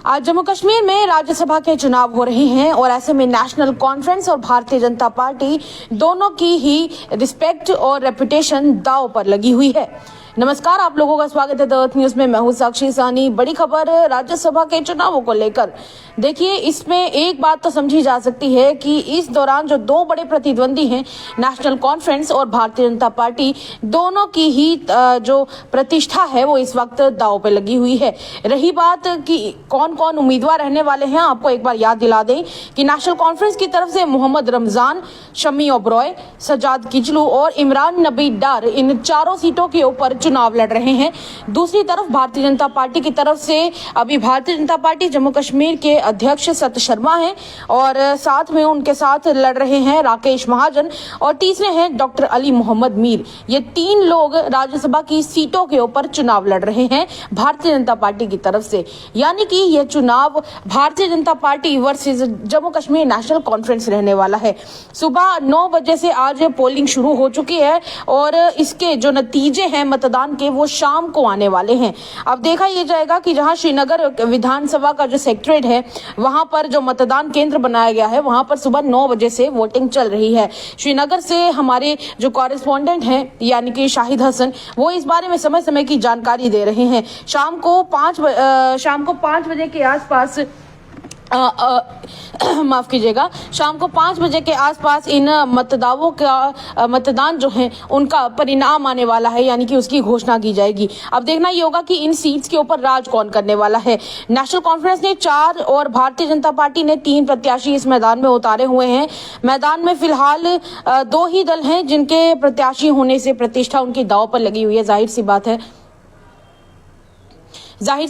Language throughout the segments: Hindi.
आज जम्मू कश्मीर में राज्यसभा के चुनाव हो रहे हैं और ऐसे में नेशनल कॉन्फ्रेंस और भारतीय जनता पार्टी दोनों की ही रिस्पेक्ट और रेपुटेशन दांव पर लगी हुई है। नमस्कार, आप लोगों का स्वागत है द अर्थ न्यूज में। मैं हूं साक्षी सानी। बड़ी खबर राज्यसभा के चुनावों को लेकर। देखिए, इसमें एक बात तो समझी जा सकती है कि इस दौरान जो दो बड़े प्रतिद्वंदी हैं, नेशनल कॉन्फ्रेंस और भारतीय जनता पार्टी, दोनों की ही जो प्रतिष्ठा है वो इस वक्त दांव पे लगी हुई है। रही बात कि कौन कौन उम्मीदवार रहने वाले हैं, आपको एक बार याद दिला दें कि नेशनल कॉन्फ्रेंस की तरफ से मोहम्मद रमजान, शमी ओबरॉय, सजाद किचलू और इमरान नबी डार, इन चारों सीटों के ऊपर चुनाव लड़ रहे हैं। दूसरी तरफ भारतीय जनता पार्टी की तरफ से अभी भारतीय जनता पार्टी जम्मू कश्मीर के अध्यक्ष सत शर्मा हैं और साथ में उनके साथ लड़ रहे हैं राकेश महाजन और तीसरे हैं डॉक्टर अली मोहम्मद मीर। ये तीन लोग राज्यसभा की सीटों के ऊपर चुनाव लड़ रहे हैं भारतीय जनता पार्टी की तरफ से। यानी कि यह चुनाव Bharatiya Janata party versus Jammu Kashmir national conference रहने वाला है। सुबह 9 बजे से आज पोलिंग शुरू हो चुकी है और इसके जो नतीजे हैं मतदान के, वो शाम को आने वाले हैं। अब देखा यह जाएगा कि जहां श्रीनगर विधानसभा का जो सेक्रेटरीट है, वहां पर जो मतदान केंद्र बनाया गया है, वहां पर सुबह 9 बजे से वोटिंग चल रही है। श्रीनगर से हमारे जो कॉरेस्पॉन्डेंट हैं यानी कि शाहिद हसन, वो इस बारे में समय समय की जानकारी दे रहे हैं। शाम को 5 बजे के आसपास माफ कीजिएगा, शाम को 5 बजे के आसपास इन मतदाताओं का मतदान जो है उनका परिणाम आने वाला है, यानी कि उसकी घोषणा की जाएगी। अब देखना ये होगा कि इन सीट्स के ऊपर राज कौन करने वाला है। नेशनल कॉन्फ्रेंस ने 4 और भारतीय जनता पार्टी ने 3 प्रत्याशी इस मैदान में उतारे हुए हैं। मैदान में फिलहाल 2 ही दल हैं जिनके प्रत्याशी होने से प्रतिष्ठा उनकी दांव पर लगी हुई है। जाहिर सी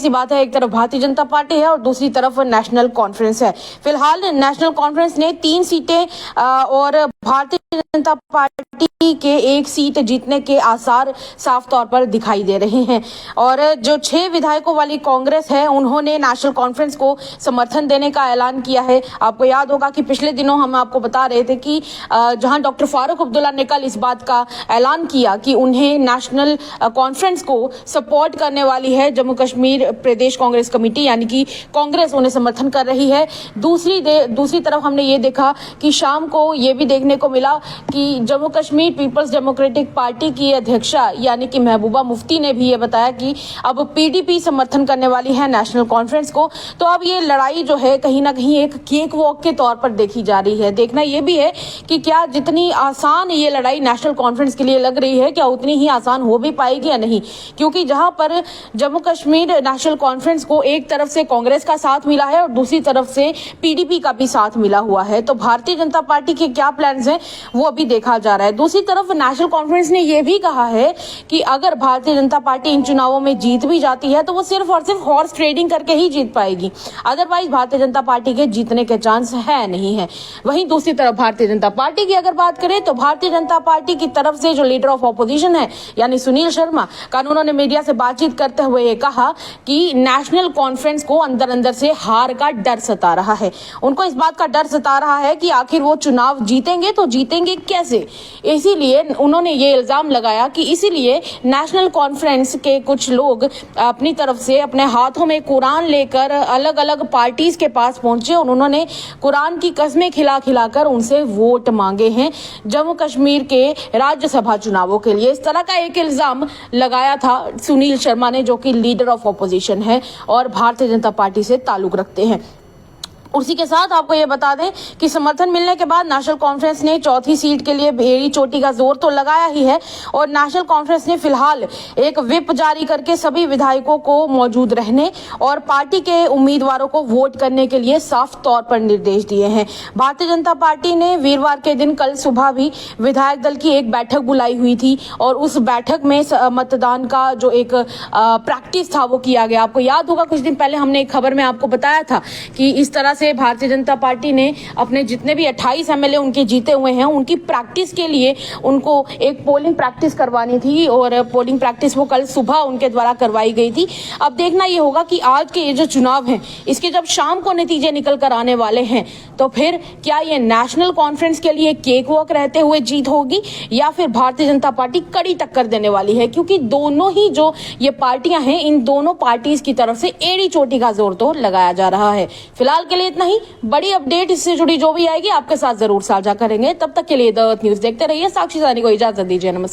बात है, एक तरफ भारतीय जनता पार्टी है और दूसरी तरफ नेशनल कॉन्फ्रेंस है। फिलहाल नेशनल कॉन्फ्रेंस ने 3 सीटें और भारतीय जनता पार्टी के 1 सीट जीतने के आसार साफ तौर पर दिखाई दे रहे हैं। और जो 6 विधायकों वाली कांग्रेस है, उन्होंने नेशनल कॉन्फ्रेंस को समर्थन देने का ऐलान किया है। आपको याद होगा कि पिछले दिनों हम आपको बता रहे थे कि जहां डॉक्टर फारूक अब्दुल्ला ने कल इस बात का ऐलान किया कि उन्हें नेशनल कॉन्फ्रेंस को सपोर्ट करने वाली है जम्मू कश्मीर प्रदेश कांग्रेस कमेटी, यानी कि कांग्रेस उन्हें समर्थन कर रही है। दूसरी तरफ हमने ये देखा कि शाम को ये भी देखने को मिला कि Jammu Kashmir Peoples Democratic Party की अध्यक्षा यानी कि महबूबा मुफ्ती ने भी ये बताया कि अब पीडीपी समर्थन करने वाली है नेशनल कॉन्फ्रेंस को। तो अब ये लड़ाई जो है कहीं ना कहीं एक केक वॉक के तौर पर देखी जा रही है। देखना ये भी है कि क्या जितनी आसान ये लड़ाई नेशनल कॉन्फ्रेंस के लिए लग रही है, क्या उतनी ही आसान हो भी पाएगी या नहीं। क्योंकि जहां पर जम्मू कश्मीर नेशनल कॉन्फ्रेंस को एक तरफ से कांग्रेस का साथ मिला है और दूसरी तरफ से पीडीपी का भी साथ मिला हुआ है, तो भारतीय जनता पार्टी के क्या प्लान्स हैं वो अभी देखा जा रहा है। दूसरी तरफ नेशनल कॉन्फ्रेंस ने यह भी कहा है कि अगर भारतीय जनता पार्टी इन चुनावों में जीत भी जाती है तो वो सिर्फ और सिर्फ हॉर्स ट्रेडिंग करके ही जीत पाएगी, अदरवाइज भारतीय जनता पार्टी के जीतने के चांस है नहीं है। वहीं दूसरी तरफ भारतीय जनता पार्टी की अगर बात करें तो भारतीय जनता पार्टी की तरफ से जो लीडर ऑफ ऑपोजिशन है यानी सुनील शर्मा, कल उन्होंने मीडिया से बातचीत करते हुए ये कहा कि नेशनल कॉन्फ्रेंस को अंदर अंदर से हार का डर सता रहा है। उनको इस बात का डर सता रहा है कि आखिर वो चुनाव जीतेंगे तो जीतेंगे कैसे। इसीलिए उन्होंने ये इल्जाम लगाया कि इसीलिए नेशनल कॉन्फ्रेंस के कुछ लोग अपनी तरफ से अपने हाथों में कुरान लेकर अलग अलग पार्टीज के पास पहुंचे और उन्होंने कुरान की कस्में खिला खिलाकर उनसे वोट मांगे हैं जम्मू कश्मीर के राज्यसभा चुनावों के लिए। इस तरह का एक इल्जाम लगाया था सुनील शर्मा ने, जो कि लीडर ऑफ ऑपोजिशन है और भारतीय जनता पार्टी से ताल्लुक रखते हैं। उसी के साथ आपको ये बता दें कि समर्थन मिलने के बाद नेशनल कॉन्फ्रेंस ने 4थी सीट के लिए भेड़ी चोटी का जोर तो लगाया ही है और नेशनल कॉन्फ्रेंस ने फिलहाल एक व्हिप जारी करके सभी विधायकों को मौजूद रहने और पार्टी के उम्मीदवारों को वोट करने के लिए साफ तौर पर निर्देश दिए हैं। भारतीय जनता पार्टी ने वीरवार के दिन कल सुबह भी विधायक दल की एक बैठक बुलाई हुई थी और उस बैठक में मतदान का जो एक प्रैक्टिस था वो किया गया। आपको याद होगा कुछ दिन पहले हमने एक खबर में आपको बताया था कि इस तरह से भारतीय जनता पार्टी ने अपने जितने भी 28 एमएलए उनके जीते हुए हैं उनकी प्रैक्टिस के लिए उनको एक पोलिंग प्रैक्टिस करवानी थी और पोलिंग प्रैक्टिस वो कल सुबह उनके द्वारा करवाई गई थी। अब देखना ये होगा कि आज के ये जो चुनाव हैं इसके जब शाम को नतीजे निकल कर आने वाले हैं तो फिर क्या ये नेशनल कॉन्फ्रेंस के लिए केक वॉक रहते हुए जीत होगी या फिर भारतीय जनता पार्टी कड़ी टक्कर देने वाली है, क्योंकि दोनों ही जो ये पार्टियां हैं इन दोनों पार्टीज की तरफ से एड़ी चोटी का जोर तो लगाया जा रहा है। फिलहाल के लिए इतना ही। बड़ी अपडेट इससे जुड़ी जो भी आएगी आपके साथ जरूर साझा करेंगे। तब तक के लिए द न्यूज देखते रहिए। साक्षी सानी को इजाजत दीजिए। नमस्कार।